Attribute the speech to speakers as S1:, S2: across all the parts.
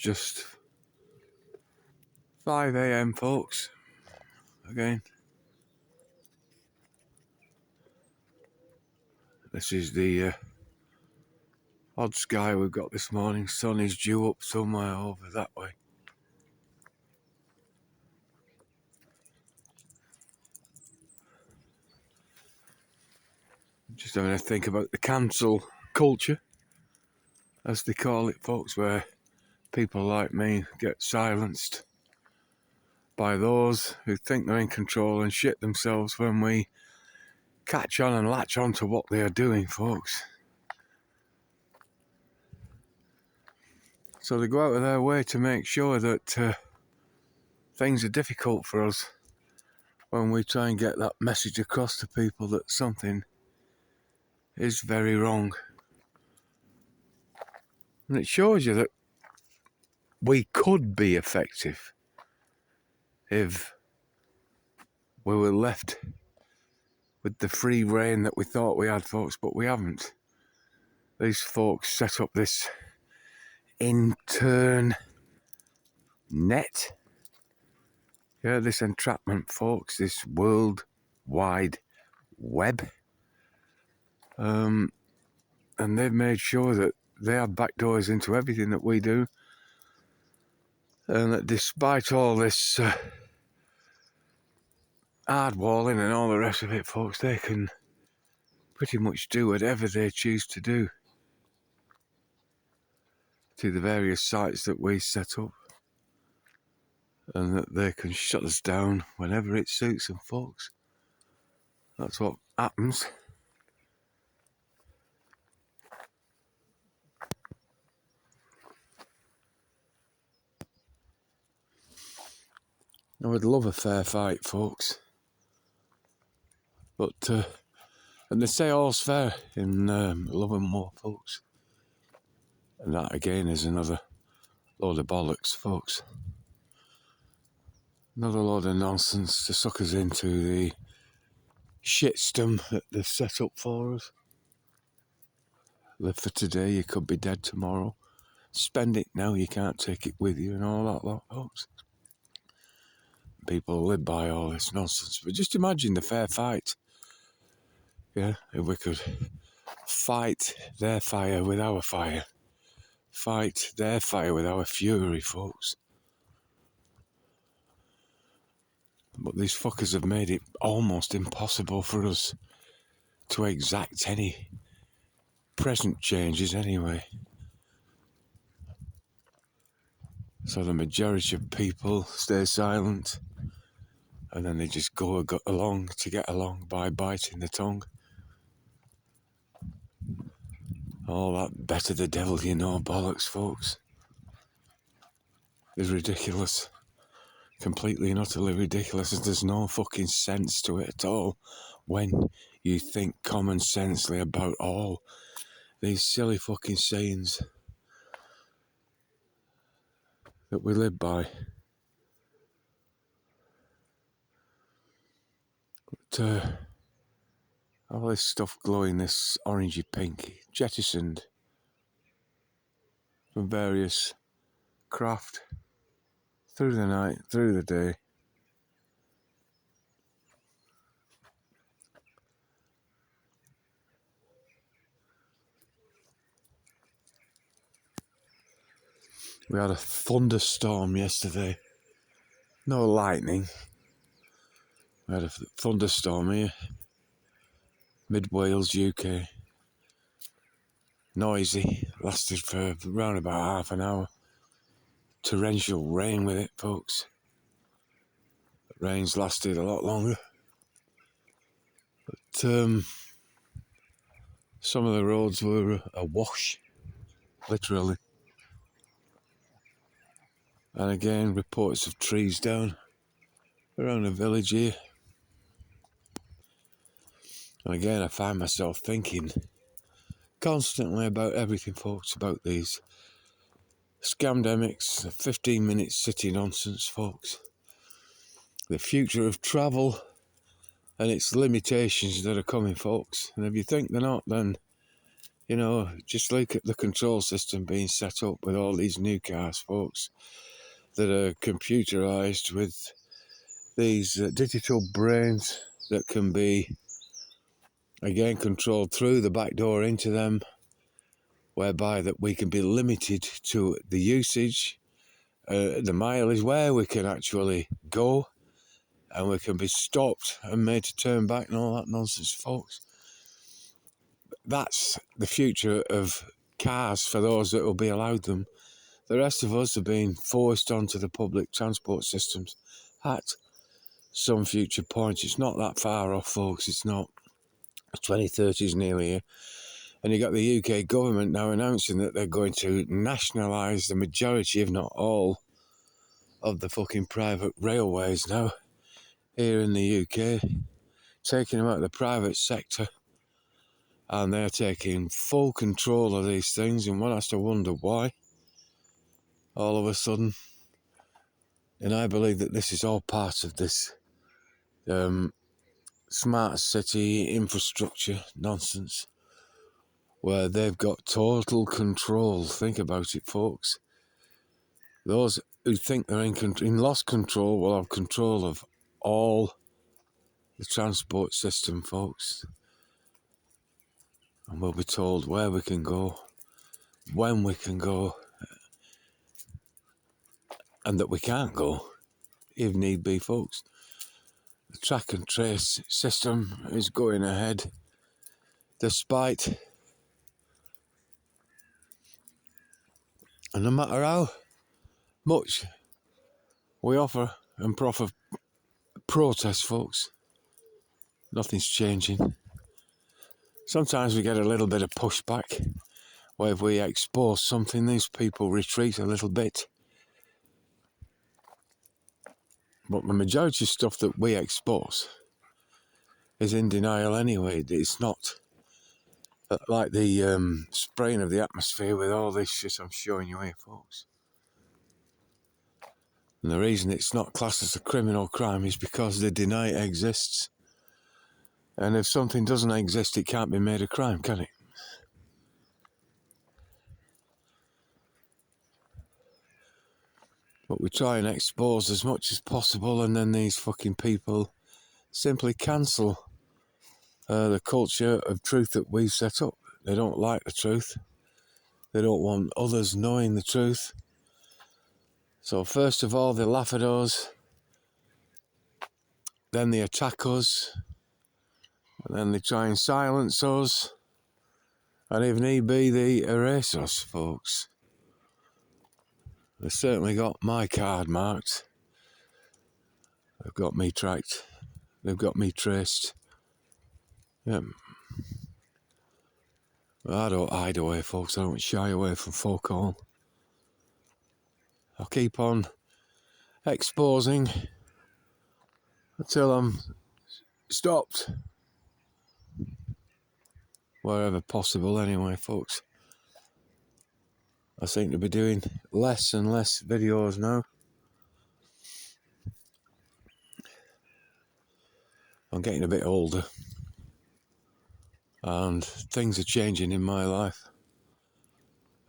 S1: just 5 a.m. folks. Again, this is the odd sky we've got this morning. Sun is due up somewhere over that way. Just having a think about the cancel culture, as they call it, folks, where people like me get silenced by those who think they're in control and shit themselves when we catch on and latch on to what they are doing, folks. So they go out of their way to make sure that things are difficult for us when we try and get that message across to people that something is very wrong. And it shows you that we could be effective if we were left with the free rein that we thought we had, folks, but we haven't. These folks set up this intern net. Yeah, this entrapment, folks, this world wide web. And they've made sure that they have backdoors into everything that we do. And that despite all this hardwalling and all the rest of it, folks, they can pretty much do whatever they choose to do to the various sites that we set up. And that they can shut us down whenever it suits them, folks. That's what happens. I would love a fair fight, folks. But, and they say all's fair in love and war, folks. And that, again, is another load of bollocks, folks. Another load of nonsense to suck us into the shitstorm that they've set up for us. Live for today, you could be dead tomorrow. Spend it now, you can't take it with you, and all that lot, folks. People live by all this nonsense. But just imagine the fair fight. Yeah, if we could fight their fire with our fire. Fight their fire with our fury, folks. But these fuckers have made it almost impossible for us to exact any present changes anyway. So the majority of people stay silent, and then they just go along to get along by biting the tongue. All that better the devil you know bollocks, folks, is ridiculous. Completely and utterly ridiculous. There's no fucking sense to it at all when you think common sensely about all these silly fucking sayings that we live by. But all this stuff glowing this orangey pink, jettisoned from various craft through the night, through the day. We had a thunderstorm yesterday. No lightning. We had a thunderstorm here. Mid-Wales, UK. Noisy. Lasted for around about half an hour. Torrential rain with it, folks. The rain's lasted a lot longer. But some of the roads were awash. Literally. And again, reports of trees down around the village here. And again, I find myself thinking constantly about everything, folks, about these scamdemics, the 15-minute city nonsense, folks. The future of travel and its limitations that are coming, folks. And if you think they're not, then, You know, just look at the control system being set up with all these new cars, folks, that are computerised with these digital brains that can be, again, controlled through the back door into them, whereby that we can be limited to the usage, the mileage, where we can actually go, and we can be stopped and made to turn back and all that nonsense, folks. That's the future of cars for those that will be allowed them. The rest of us are being forced onto the public transport systems at some future point. It's not that far off, folks. It's not. 2030 is nearly here. And you got the UK government now announcing that they're going to nationalise the majority, if not all, of the fucking private railways now here in the UK, taking them out of the private sector, and they're taking full control of these things, and one has to wonder why all of a sudden. And I believe that this is all part of this smart city infrastructure nonsense, where they've got total control. Think about it, folks. Those who think they're in lost control will have control of all the transport system, folks. And we'll be told where we can go, when we can go, and that we can't go, if need be, folks. The track and trace system is going ahead, despite, and no matter how much we offer and proffer protest, folks, nothing's changing. Sometimes we get a little bit of pushback, where if we expose something, these people retreat a little bit. But the majority of stuff that we expose is in denial anyway. It's not like the spraying of the atmosphere with all this shit I'm showing you here, folks. And the reason it's not classed as a criminal crime is because they deny it exists. And if something doesn't exist, it can't be made a crime, can it? But we try and expose as much as possible, and then these fucking people simply cancel the culture of truth that we've set up. They don't like the truth. They don't want others knowing the truth. So first of all, they laugh at us, then they attack us, and then they try and silence us, and if need be, they erase us, folks. They've certainly got my card marked. They've got me tracked. They've got me traced. Yep. I don't hide away, folks. I don't shy away from folk all. I'll keep on exposing until I'm stopped. Wherever possible, anyway, folks. I seem to be doing less and less videos now. I'm getting a bit older, and things are changing in my life.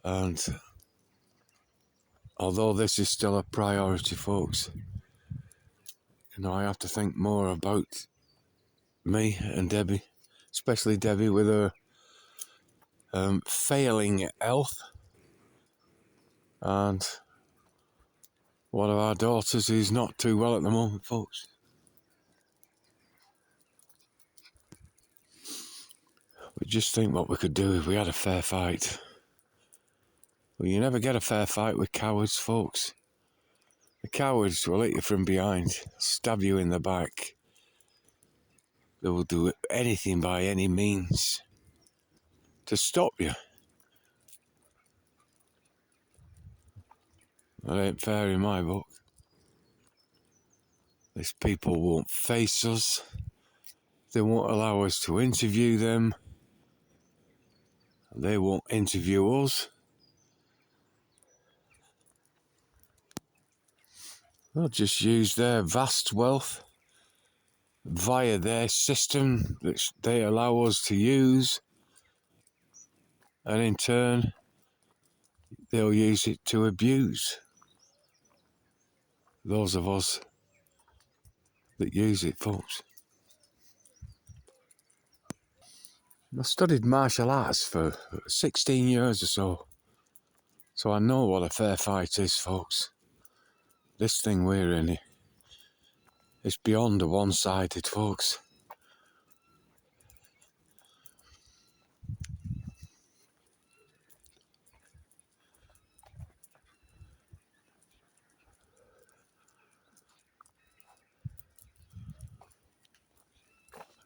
S1: And although this is still a priority, folks, you know, I have to think more about me and Debbie, especially Debbie with her failing health, and one of our daughters who's not too well at the moment, folks. We just think what we could do if we had a fair fight. Well, you never get a fair fight with cowards, folks. The cowards will hit you from behind, stab you in the back. They will do anything by any means to stop you. That ain't fair in my book. These people won't face us. They won't allow us to interview them. They won't interview us. They'll just use their vast wealth via their system that they allow us to use And in turn, they'll use it to abuse those of us that use it, folks. I studied martial arts for 16 years or so I know what a fair fight is, folks. This thing we're in is beyond a one-sided, folks.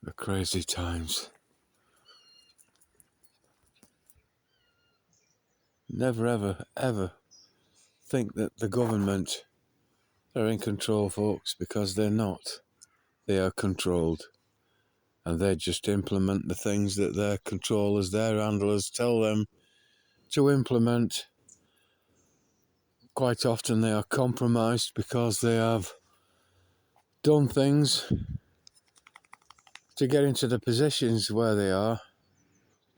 S1: The crazy times. Never ever, ever think that the government are in control, folks, because they're not. They are controlled. And they just implement the things that their controllers, their handlers tell them to implement. Quite often they are compromised because they have done things to get into the positions where they are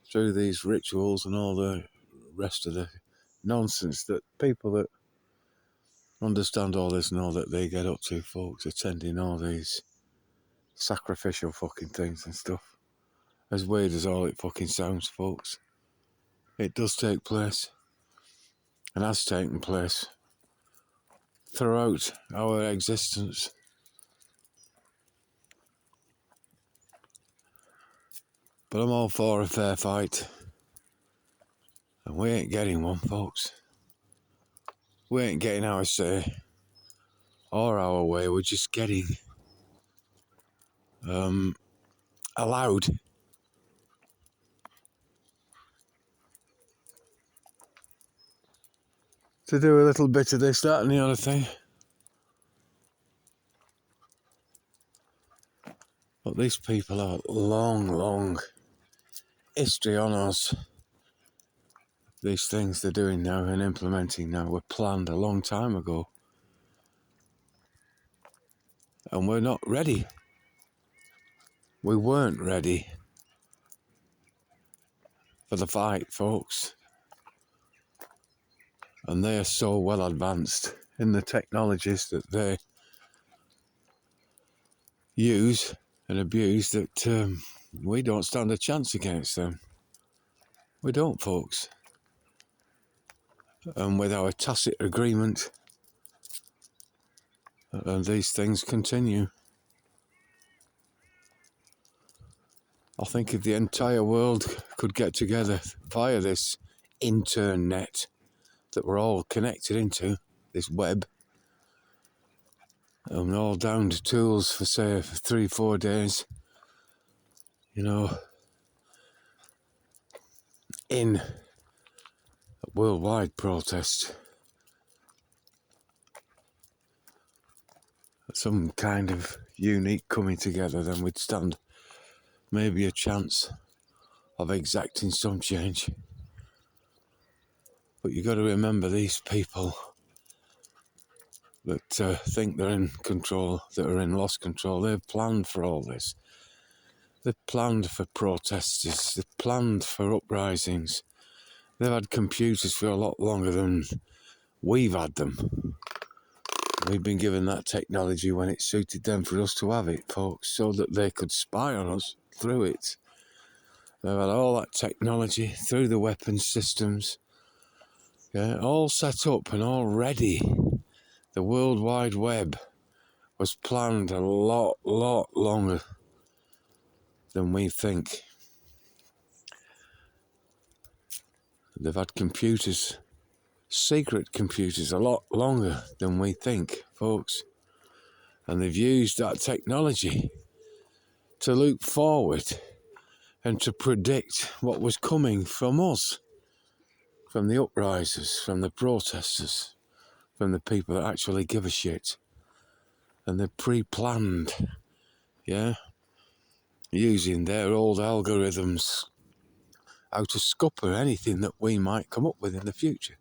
S1: through these rituals and all the rest of the nonsense that people that understand all this know that they get up to, folks, attending all these sacrificial fucking things and stuff. As weird as all it fucking sounds, folks. It does take place and has taken place throughout our existence. But I'm all for a fair fight. And we ain't getting one, folks. We ain't getting our say or our way. We're just getting allowed to do a little bit of this, that and the other thing. But these people have long, long history on us. These things they're doing now and implementing now were planned a long time ago. And we're not ready. We weren't ready for the fight, folks. And they are so well advanced in the technologies that they use and abuse that we don't stand a chance against them. We don't, folks. And with our tacit agreement, and these things continue. I think if the entire world could get together via this internet that we're all connected into, this web, and all down to tools for say 3-4 days, you know, in a worldwide protest, some kind of unique coming together, then we'd stand maybe a chance of exacting some change. But you got to remember these people that think they're in control, that are in lost control, they've planned for all this. They've planned for protesters, they've planned for uprisings. They've had computers for a lot longer than we've had them. We've been given that technology when it suited them for us to have it, folks, so that they could spy on us through it. They've had all that technology through the weapons systems, yeah, all set up and all ready. The World Wide Web was planned a lot longer than we think. They've had computers, secret computers, a lot longer than we think, folks. And they've used that technology to look forward and to predict what was coming from us, from the uprisers, from the protesters, from the people that actually give a shit. And they're pre-planned, yeah, using their old algorithms, how to scupper anything that we might come up with in the future.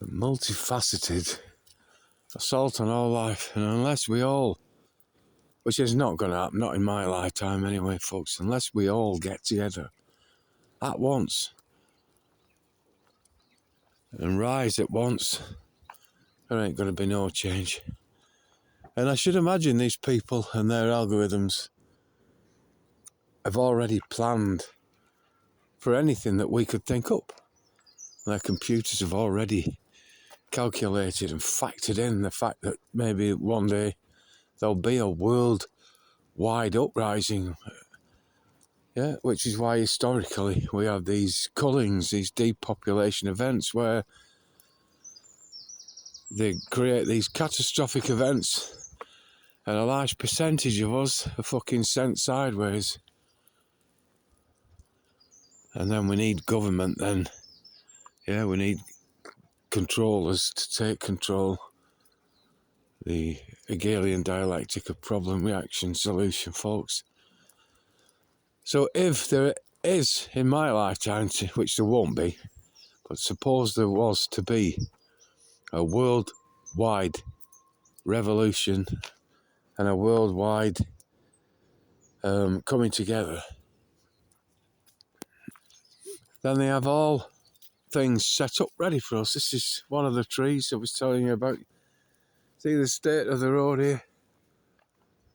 S1: A multifaceted assault on our life, and unless we all which is not going to happen, not in my lifetime anyway, folks, unless we all get together at once and rise at once. There ain't going to be no change. And I should imagine these people and their algorithms have already planned for anything that we could think up. Their computers have already calculated and factored in the fact that maybe one day there'll be a worldwide uprising. Yeah, which is why historically we have these cullings, these depopulation events where they create these catastrophic events and a large percentage of us are fucking sent sideways. And then we need government then. Yeah, we need controllers to take control. The Hegelian dialectic of problem, reaction, solution, folks. So if there is, in my lifetime, which there won't be, but suppose there was to be a worldwide revolution and a worldwide coming together, then they have all things set up ready for us. This is one of the trees I was telling you about. See the state of the road here?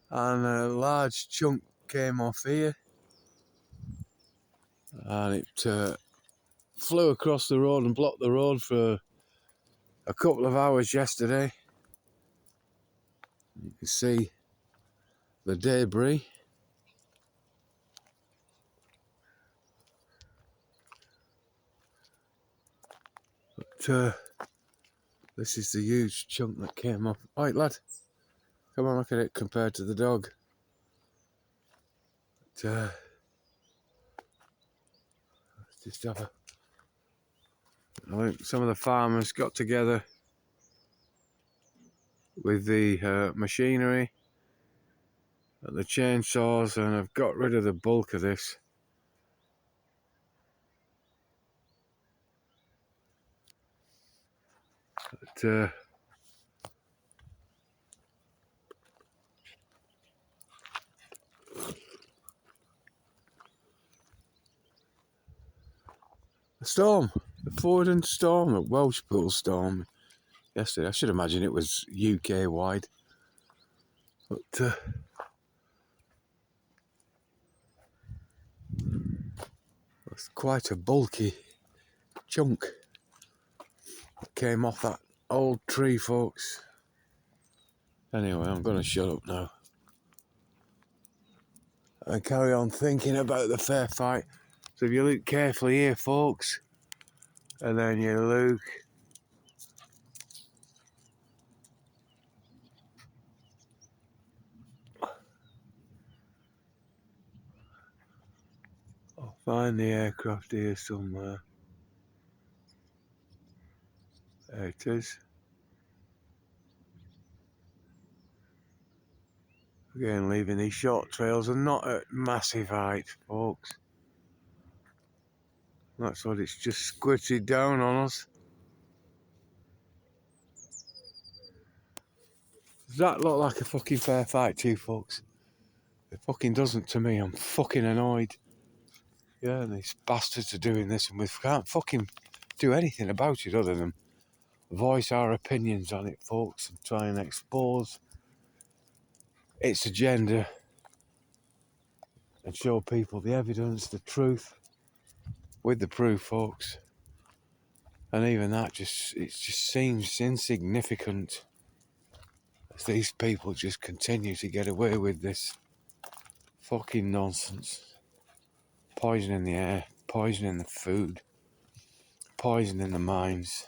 S1: And a large chunk came off here and it flew across the road and blocked the road for a couple of hours yesterday. You can see the debris. But this is the huge chunk that came off. Right, lad, come on, look at it compared to the dog. But, let's just have a... I think some of the farmers got together with the machinery and the chainsaws and have got rid of the bulk of this. But, the storm, the Forden storm, the Welshpool storm yesterday. I should imagine it was UK wide. But it's quite a bulky chunk that came off that old tree, folks. Anyway, I'm going to shut up now and carry on thinking about the fair fight. So if you look carefully here, folks, and then you look I'll find the aircraft here somewhere. There it is. Again, leaving these short trails and not at massive height, folks. That's what it's just squirted down on us. Does that look like a fucking fair fight to you, folks? It fucking doesn't to me. I'm fucking annoyed. Yeah, and these bastards are doing this and we can't fucking do anything about it other than voice our opinions on it, folks, and try and expose its agenda and show people the evidence, the truth, with the proof, folks. And even that it just seems insignificant as these people just continue to get away with this fucking nonsense. Poisoning the air, poisoning the food, poisoning the minds.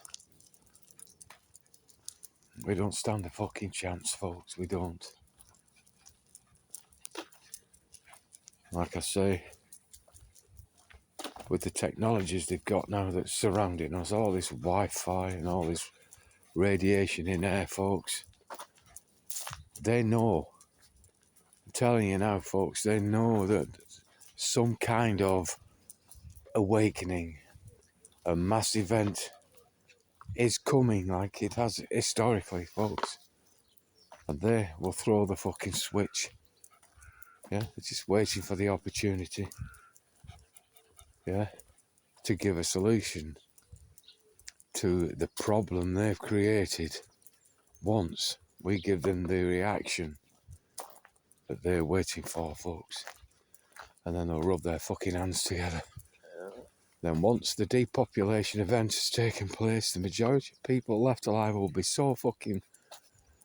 S1: We don't stand a fucking chance, folks, we don't. Like I say, with the technologies they've got now that's surrounding us, all this Wi-Fi and all this radiation in air, folks, they know, I'm telling you now, folks, they know that some kind of awakening, a mass event is coming like it has historically, folks. And they will throw the fucking switch Yeah, they're just waiting for the opportunity, yeah, to give a solution to the problem they've created. Once we give them the reaction that they're waiting for, folks, and then they'll rub their fucking hands together. Then once the depopulation event has taken place, the majority of people left alive will be so fucking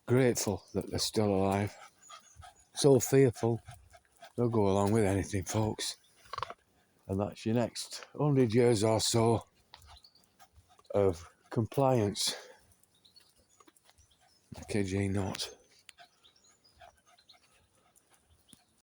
S1: grateful that they're still alive, so fearful, they'll go along with anything, folks. And that's your next 100 years or so of compliance. I kid you not.